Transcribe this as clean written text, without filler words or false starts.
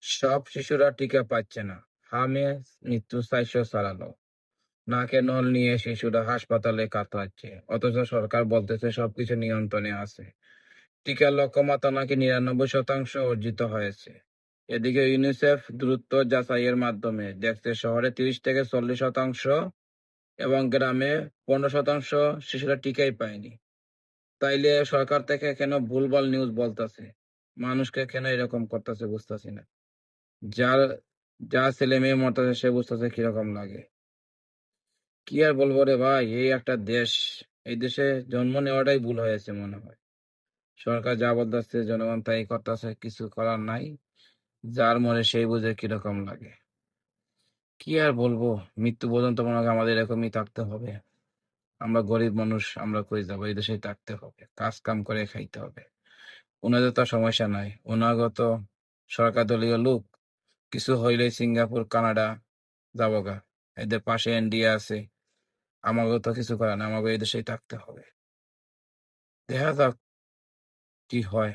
সব শিশুরা টিকা পাচ্ছে না। হামে মৃত্যু ৪০০ ছাড়ালো। নাকে নল নিয়ে শিশুরা হাসপাতালে কাতরাচ্ছে। অথচ সরকার বলতেছে সবকিছু নিয়ন্ত্রণে আছে। টিকার লক্ষ্যমাত্রা নাকি ৯৯% অর্জিত হয়েছে। এদিকে ইউনিসেফ দ্রুত যাচাইয়ের মাধ্যমে দেখছে শহরে ৩০ থেকে ৪০% এবং গ্রামে ১৫% শিশুরা টিকাই পায়নি। তাইলে সরকার থেকে কেন ভুলভাল নিউজ বলতাছে? মানুষকে কেন এরকম করতেছে বুঝতাছি না। যার যা ছেলে মেয়ে মরতেছে সে বুঝতেছে কিরকম লাগে। কি আর বলবো রে ভাই, এই একটা দেশ। এই দেশে জন্ম নেওয়াটাই ভুল হয়েছে মনে হয়। সরকার যা বলতেছে জনগণ তাই করতেছে, কিছু করার নাই। যার মরে সেই বুঝে কিরকম লাগে। কি আর বলবো, মৃত্যু পর্যন্ত মনে হয় আমাদের এরকমই থাকতে হবে। আমরা গরিব মানুষ, আমরা কই যাবো, এই দেশেই থাকতে হবে, কাজ কাম করে খাইতে হবে। ওনাদের তো সমস্যা নাই, ওনাগো তো সরকার দলীয় লোক। কিছু হইলেই সিঙ্গাপুর কানাডা যাবো গা। এদের পাশে ইন্ডিয়া আছে। আমাকেও তো কিছু করার না, আমাকে এই দেশেই থাকতে হবে। দেখা যাক কি হয়।